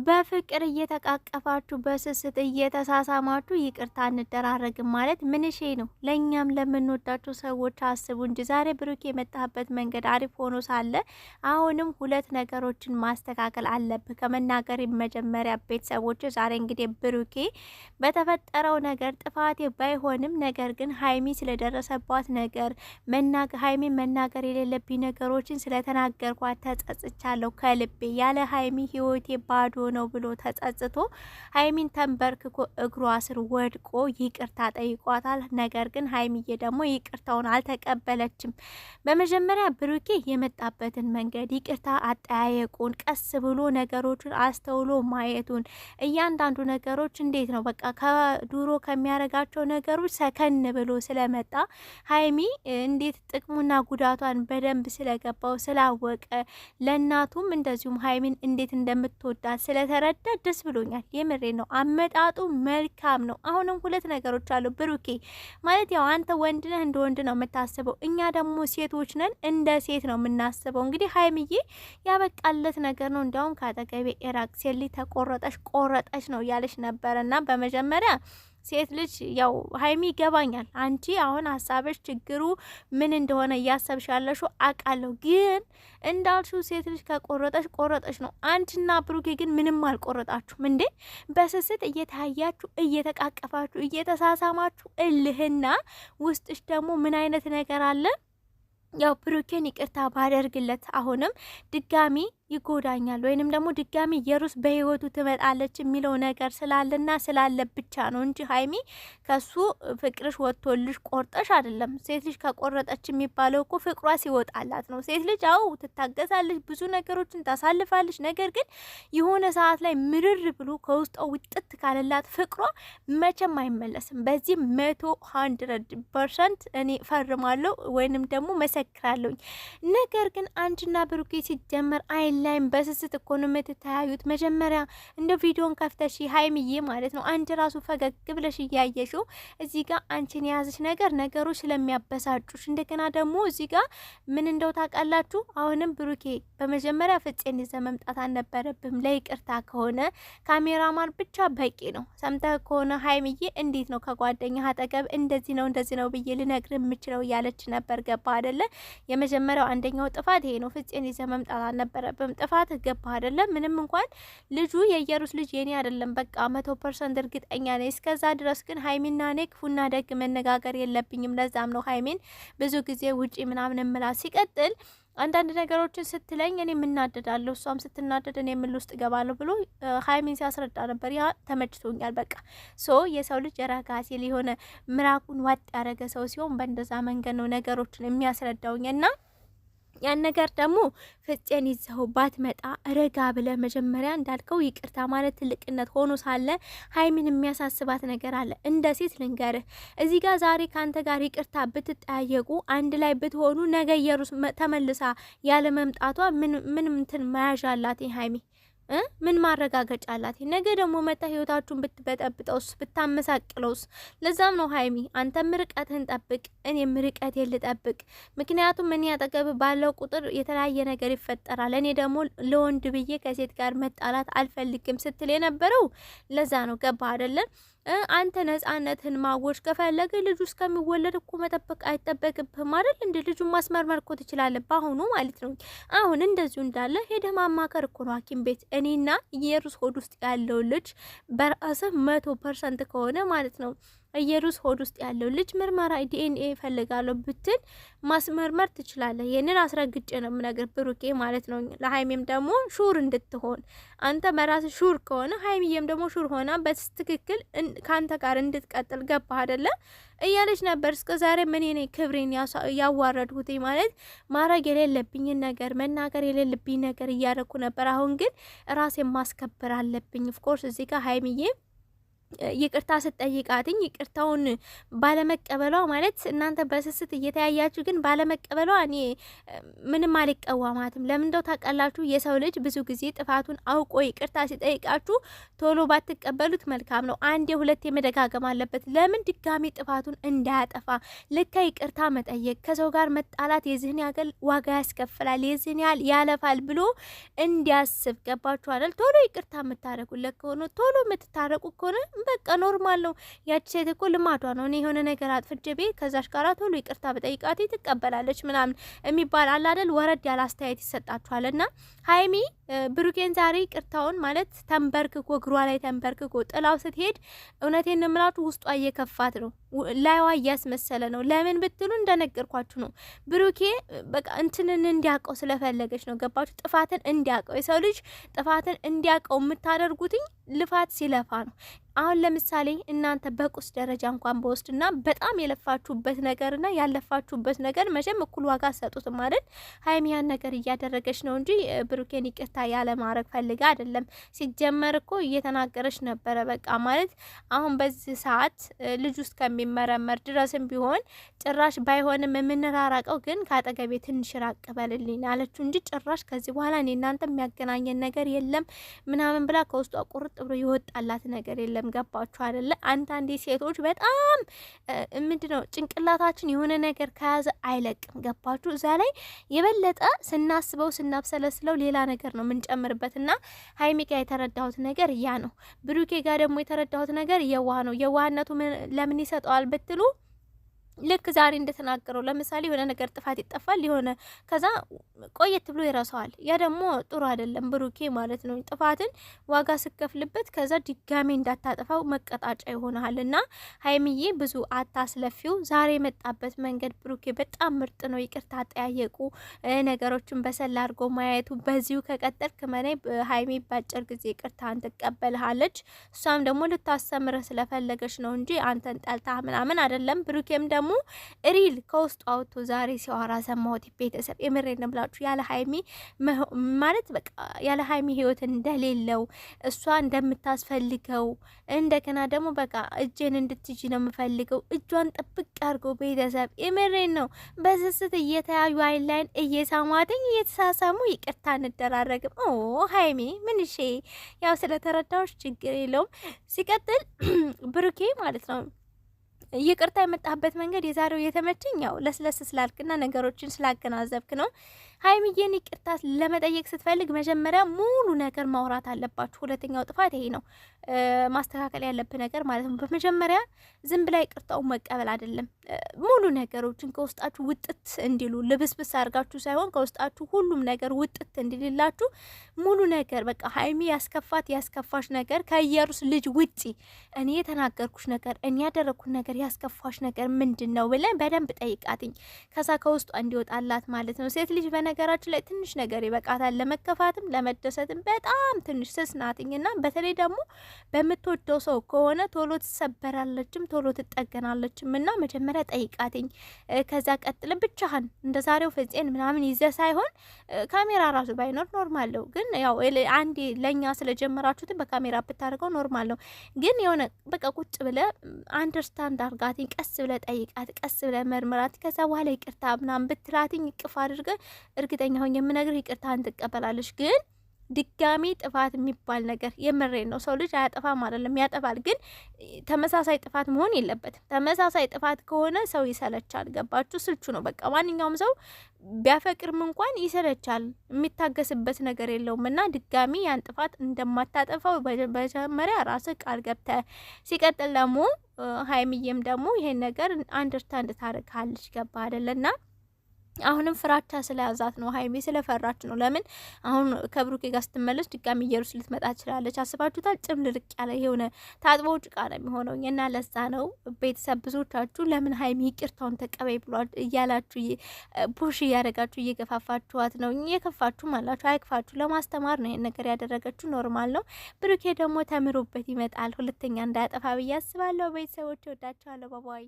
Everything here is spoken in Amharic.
በፍቅር እየተቃቀፋችሁ በስስት እየተሳሳማችሁ ይቅርታ እንደራረግም ማለት ምንሼ ነው? ለእኛም ለምንወዳቸው ሰዎች አስቡ እንጂ። ዛሬ ብሩክ የመጣበት መንገድ አሪፍ ሆኖ ሳለ አሁንም ሁለት ነገሮችን ማስተካከል አለብህ ከመናገር መጀመሪያ። ቤተሰቦች ዛሬ እንግዲህ ብሩኬ በተፈጠረው ነገር ጥፋቴ ባይሆንም ነገር ግን ሀይሚ ስለደረሰባት ነገር ሀይሚ መናገር የሌለብኝ ነገሮችን ስለተናገርኳት ተጸጽቻለሁ ከልቤ። ያለ ሀይሚ ህይወቴ ባዶ ነው ብሎ ተጸጽቶ ሀይሚን ተንበርክኮ እግሯ ስር ወድቆ ይቅርታ ጠይቋታል። ነገር ግን ሀይሚዬ ደግሞ ይቅርታውን አልተቀበለችም። በመጀመሪያ ብሩኬ የመጣበትን መንገድ ይቅርታ አጠያየቁን ቀስ ብሎ ነገሮችን አስተውሎ ማየቱን እያንዳንዱ ነገሮች እንዴት ነው በቃ ከዱሮ ከሚያረጋቸው ነገሮች ሰከን ብሎ ስለመጣ ሀይሚ እንዴት ጥቅሙና ጉዳቷን በደንብ ስለገባው ስላወቀ ለእናቱም እንደዚሁም ሀይሚን እንዴት እንደምትወዳት ስለተረዳ ደስ ብሎኛል። የምሬ ነው። አመጣጡ መልካም ነው። አሁንም ሁለት ነገሮች አሉ ብሩኬ ማለት ያው አንተ ወንድ ነህ እንደ ወንድ ነው የምታስበው፣ እኛ ደግሞ ሴቶች ነን እንደ ሴት ነው የምናስበው። እንግዲህ ሀይሚዬ ያበቃለት ነገር ነው። እንዲያውም ከአጠገቤ ኢራቅ ሴሊ ተቆረጠች ቆረጠች ነው እያለች ነበረና በመጀመሪያ ሴት ልጅ ያው ሀይሚ ይገባኛል። አንቺ አሁን ሀሳብሽ ችግሩ ምን እንደሆነ እያሰብሽ ያለሽው አውቃለሁ። ግን እንዳልሽው ሴት ልጅ ከቆረጠሽ ቆረጠሽ ነው። አንቺና ብሩኬ ግን ምንም አልቆረጣችሁም እንዴ? በስስት እየተያያችሁ እየተቃቀፋችሁ እየተሳሳማችሁ እልህና ውስጥሽ ደግሞ ምን አይነት ነገር አለ? ያው ብሩኬን ይቅርታ ባደርግለት አሁንም ድጋሚ ይጎዳኛል ወይንም ደግሞ ድጋሚ የሩስ በህይወቱ ትመጣለች የሚለው ነገር ስላለና ስላለ ብቻ ነው እንጂ ሀይሚ ከሱ ፍቅርሽ ወጥቶልሽ ቆርጠሽ አይደለም። ሴት ልጅ ከቆረጠች የሚባለው እኮ ፍቅሯ ሲወጣላት ነው። ሴት ልጅ አው ትታገሳለች፣ ብዙ ነገሮችን ታሳልፋለች። ነገር ግን የሆነ ሰዓት ላይ ምርር ብሎ ከውስጧ ውጥት ካለላት ፍቅሯ መቼም አይመለስም። በዚህ 100% እኔ ፈርማለሁ ወይንም ደግሞ መሰክራለሁ። ነገር ግን አንቺና ብሩኬ ሲጀመር ላይም በስስት እኮ ነው የምትተያዩት። መጀመሪያ እንደ ቪዲዮን ከፍተሽ ሀይሚዬ ማለት ነው አንቺ ራሱ ፈገግ ብለሽ እያየሽው እዚህ ጋር አንቺን የያዝሽ ነገሮች ስለሚያበሳጩሽ፣ እንደገና ደግሞ እዚህ ጋር ምን እንደው ታውቃላችሁ። አሁንም ብሩኬ በመጀመሪያ ፍፄን ይዘህ መምጣት አልነበረብህም። ለይቅርታ ከሆነ ካሜራማን ብቻ በቂ ነው። ሰምተህ ከሆነ ሀይሚዬ እንዴት ነው ከጓደኛ አጠገብ እንደዚህ ነው ብዬ ልነግር የምችለው እያለች ነበር። ገባ አይደለ? የመጀመሪያው አንደኛው ጥፋት ይሄ ነው። ፍፄን ይዘህ መምጣት አልነበረብህም። ጥፋት ገባ አይደለም። ምንም እንኳን ልጁ የኢየሩስ ልጅ የኔ አይደለም በቃ 100% እርግጠኛ ነኝ። እስከዛ ድረስ ግን ሀይሚና እኔ ክፉና ደግ መነጋገር የለብኝም። ለዛም ነው ሀይሚን ብዙ ጊዜ ውጪ ምናምን እምላት። ሲቀጥል አንዳንድ ነገሮችን ስትለኝ እኔ የምናደዳለሁ፣ እሷም ስትናደድ እኔ የምል ውስጥ እገባለሁ ብሎ ሀይሚን ሲያስረዳ ነበር። ያ ተመችቶኛል። በቃ የሰው ልጅ የረጋ ሲል የሆነ ምራቁን ዋጥ ያደረገ ሰው ሲሆን በእንደዛ መንገድ ነው ነገሮችን የሚያስረዳውኝና ያን ነገር ደግሞ ፍፄን ይዘው ባትመጣ ረጋ ብለ መጀመሪያ እንዳልከው ይቅርታ ማለት ትልቅነት ሆኖ ሳለ ሀይሚን የሚያሳስባት ነገር አለ። እንደ ሴት ልንገርህ እዚህ ጋር ዛሬ ካንተ ጋር ይቅርታ ብትጠያየቁ አንድ ላይ ብትሆኑ ነገ ኢየሩስ ተመልሳ ያለ መምጣቷ ምን እንትን መያዣ አላት ሀይሚ? ምን ማረጋገጫ አላት? ነገ ደግሞ መጣ ህይወታችሁን ብትበጠብጠውስ ብታመሳቅለውስ? ለዛም ነው ሀይሚ አንተም ርቀትህን ጠብቅ፣ እኔም ርቀቴን ልጠብቅ። ምክንያቱም እኔ አጠገብ ባለው ቁጥር የተለያየ ነገር ይፈጠራል። እኔ ደግሞ ለወንድ ብዬ ከሴት ጋር መጣላት አልፈልግም ስትል የነበረው ለዛ ነው። ገባ አይደለም? አንተ ነጻነትን ማወጅ ከፈለገ ልጁ እስከሚወለድ እኮ መጠበቅ አይጠበቅብህም አይደል? እንደ ልጁን ማስመርመር እኮ ትችላለህ፣ በአሁኑ ማለት ነው። አሁን እንደዚሁ እንዳለ ሄደህ ማማከር እኮ ነው ሐኪም ቤት። እኔና ኢየሩስ ሆድ ውስጥ ያለው ልጅ በራስህ 100% ከሆነ ማለት ነው ኢየሩስ ሆድ ውስጥ ያለው ልጅ ምርመራ ዲኤንኤ ይፈልጋለሁ ብትል ማስመርመር ትችላለህ። ይሄንን አስረግጬ ነው የምነግር ብሩኬ ማለት ነው። ለሀይሚም ደግሞ ሹር እንድትሆን አንተ በራስ ሹር ከሆነ ሀይሚዬም ደግሞ ሹር ሆና በትክክል ካንተ ጋር እንድትቀጥል ገባ አይደለ እያለች ነበር። እስከ ዛሬ ምን እኔ ክብሬን ያዋረድሁት ማለት ማድረግ የሌለብኝን ነገር መናገር የሌለብኝ ነገር እያደረኩ ነበር። አሁን ግን ራሴን ማስከበር አለብኝ። ኦፍኮርስ እዚህ ጋር ሀይሚዬ ይቅርታ ስትጠይቃትኝ ይቅርታውን ባለመቀበሏ ማለት እናንተ በስስት እየተያያችሁ ግን ባለመቀበሏ እኔ ምንም አልቀዋማትም። ለምን እንደው ታውቃላችሁ፣ የሰው ልጅ ብዙ ጊዜ ጥፋቱን አውቆ ይቅርታ ሲጠይቃችሁ ቶሎ ባትቀበሉት መልካም ነው። አንዴ ሁለቴ መደጋገም አለበት። ለምን ድጋሚ ጥፋቱን እንዳያጠፋ። ልክ ይቅርታ መጠየቅ ከሰው ጋር መጣላት የዚህን ያገል ዋጋ ያስከፍላል፣ የዚህን ያህል ያለፋል ብሎ እንዲያስብ ገባችሁ አይደል? ቶሎ ይቅርታ የምታረጉለት ከሆነ ቶሎ የምትታረቁ ከሆነ በቃ ኖርማል ነው። ያቺ ሴት እኮ ልማዷ ነው። እኔ የሆነ ነገር አጥፍቼ ቤት ከዛሽ ጋራ ቶሎ ይቅርታ በጠይቃት ትቀበላለች ምናምን የሚባል አለ አይደል? ወረድ ያለ አስተያየት ይሰጣችኋል። እና ሀይሚ ብሩኬን ዛሬ ይቅርታውን ማለት ተንበርክኮ እግሯ ላይ ተንበርክኮ ጥላው ስትሄድ እውነቴን እምላችሁ ውስጧ እየከፋት ነው፣ ላይዋ እያስመሰለ ነው። ለምን ብትሉ እንደነገርኳችሁ ነው። ብሩኬ በቃ እንትንን እንዲያውቀው ስለፈለገች ነው። ገባችሁ? ጥፋትን እንዲያውቀው። የሰው ልጅ ጥፋትን እንዲያውቀው የምታደርጉትኝ ልፋት ሲለፋ ነው። አሁን ለምሳሌ እናንተ በቁስ ደረጃ እንኳን በወስድና በጣም የለፋችሁበት ነገርና ያለፋችሁበት ነገር መቼም እኩል ዋጋ ሰጡትም ማለት ሀይሚያን ነገር እያደረገች ነው እንጂ ብሩኬን ይቅርታ ያለ ማድረግ ፈልጋ አይደለም። ሲጀመር እኮ እየተናገረች ነበረ። በቃ ማለት አሁን በዚህ ሰዓት ልጅ ውስጥ ከሚመረመር ድረስም ቢሆን ጭራሽ ባይሆንም የምንራራቀው ግን ከአጠገቤ ትንሽ ራቅ በልልኝ አለችው እንጂ ጭራሽ ከዚህ በኋላ እኔ እናንተ የሚያገናኘን ነገር የለም ምናምን ብላ ከውስጧ ቁርጥ ብሎ ይወጣላት ነገር የለም። ገባችሁ አይደለ? አንዳንዴ ሴቶች በጣም ምንድነው ጭንቅላታችን የሆነ ነገር ከያዘ አይለቅም። ገባችሁ? እዛ ላይ የበለጠ ስናስበው ስናብሰለስለው ሌላ ነገር ነው የምንጨምርበትና ሀይሚ ጋር የተረዳሁት ነገር ያ ነው። ብሩኬ ጋር ደግሞ የተረዳሁት ነገር የዋህ ነው። የዋህነቱ ለምን ይሰጠዋል ብትሉ ልክ ዛሬ እንደተናገረው ለምሳሌ የሆነ ነገር ጥፋት ይጠፋል የሆነ ከዛ ቆየት ብሎ ይረሳዋል። ያ ደግሞ ጥሩ አይደለም ብሩኬ ማለት ነው። ጥፋትን ዋጋ ስከፍልበት ከዛ ድጋሜ እንዳታጠፋው መቀጣጫ ይሆናልና ሀይሚዬ ብዙ አታስለፊው። ዛሬ የመጣበት መንገድ ብሩኬ በጣም ምርጥ ነው። ይቅርታ ጠያየቁ ነገሮችን በሰላ አድርጎ ማየቱ በዚሁ ከቀጠልክ መኔ ሀይሚ ባጭር ጊዜ ይቅርታን ትቀበልሃለች። እሷም ደግሞ ልታስተምርህ ስለፈለገች ነው እንጂ አንተን ጠልታ ምናምን አይደለም። ብሩኬም ደግሞ ሪል ከውስጡ አውጥቶ ዛሬ ሲያወራ ሰማሁት። ቤተሰብ የምሬን ብላችሁ ያለ ሀይሚ ማለት በቃ ያለ ሀይሚ ህይወት እንደሌለው እሷ እንደምታስፈልገው እንደገና ደግሞ በቃ እጄን እንድትይጂ ነው የምፈልገው እጇን ጥብቅ አድርገው ቤተሰብ የምሬን ነው። በስስት እየተያዩ አይን ላይን እየሳሟትኝ እየተሳሳሙ ይቅርታ እንደራረግም። ሀይሚ ምንሼ ያው ስለተረዳዎች ችግር የለውም። ሲቀጥል ብሩኬ ማለት ነው ይቅርታ የመጣበት መንገድ የዛሬው የተመቸኝ ያው ለስለስ ስላልክና ነገሮችን ስላገናዘብክ ነው። ሀይሚዬን ይቅርታ ለመጠየቅ ስትፈልግ መጀመሪያ ሙሉ ነገር ማውራት አለባችሁ። ሁለተኛው ጥፋት ይሄ ነው ማስተካከል ያለብህ ነገር ማለት ነው። በመጀመሪያ ዝም ብላ ይቅርታውን መቀበል አይደለም፣ ሙሉ ነገሮችን ከውስጣችሁ ውጥት እንዲሉ ልብስብስ አድርጋችሁ ሳይሆን ከውስጣችሁ ሁሉም ነገር ውጥት እንዲልላችሁ ሙሉ ነገር በቃ ሀይሚ ያስከፋሽ ነገር ከኢየሩስ ልጅ ውጪ እኔ የተናገርኩሽ ነገር እኔ ያደረግኩት ነገር ያስከፋሽ ነገር ምንድን ነው ብለን በደንብ ጠይቃትኝ ከዛ ከውስጧ እንዲወጣላት ማለት ነው። ሴት ልጅ በነገራችን ላይ ትንሽ ነገር ይበቃታል፣ ለመከፋትም ለመደሰትም በጣም ትንሽ ስስ ናትኝና በተለይ ደግሞ በምትወደው ሰው ከሆነ ቶሎ ትሰበራለችም ቶሎ ትጠገናለችም። እና መጀመሪያ ጠይቃትኝ ከዛ ቀጥል ብቻህን እንደ ዛሬው ፍፄን ምናምን ይዘ ሳይሆን ካሜራ ራሱ ባይኖር ኖርማል ነው። ግን ያው አንዴ ለኛ ስለጀመራችሁት በካሜራ ብታደርገው ኖርማል ነው። ግን የሆነ በቃ ቁጭ ብለ አንደርስታንድ አርጋትኝ ቀስ ብለ ጠይቃት፣ ቀስ ብለ መርምራት። ከዛ በኋላ ይቅርታ ምናምን ብትላትኝ ይቅፍ አድርገ እርግጠኛ ሆኜ የምነግር ይቅርታን ትቀበላለች። ግን ድጋሚ ጥፋት የሚባል ነገር የምሬን ነው። ሰው ልጅ አያጠፋም አይደለም፣ ያጠፋል። ግን ተመሳሳይ ጥፋት መሆን የለበትም። ተመሳሳይ ጥፋት ከሆነ ሰው ይሰለቻል። ገባችሁ? ስልቹ ነው በቃ። ማንኛውም ሰው ቢያፈቅርም እንኳን ይሰለቻል፣ የሚታገስበት ነገር የለውም። እና ድጋሚ ያን ጥፋት እንደማታጠፋው በመጀመሪያ ራስህ ቃል ገብተህ፣ ሲቀጥል ደግሞ ሀይሚዬም ደግሞ ይሄን ነገር አንደርስታንድ ታደርጋለች። ገባ አይደለና አሁንም ፍራቻ ስለያዛት ነው። ሀይሚ ስለፈራች ነው። ለምን አሁን ከብሩኬ ጋር ስትመለስ ድጋሚ ኢየሩስ ልትመጣ ትችላለች። አስባችሁታል? ጭምልልቅ ያለ የሆነ ታጥቦ ጭቃ ነው የሚሆነው። እና ለዛ ነው ቤተሰብ ብዙዎቻችሁ ለምን ሀይሚ ይቅርታውን ተቀበይ ብሏል እያላችሁ ፑሽ እያደረጋችሁ እየገፋፋችኋት ነው። የከፋችሁም አላችሁ፣ አይክፋችሁ። ለማስተማር ነው ይሄን ነገር ያደረገችው። ኖርማል ነው። ብሩኬ ደግሞ ተምሮበት ይመጣል። ሁለተኛ እንዳያጠፋ ብዬ አስባለሁ። ቤተሰቦች ወዳችኋለሁ። ባባይ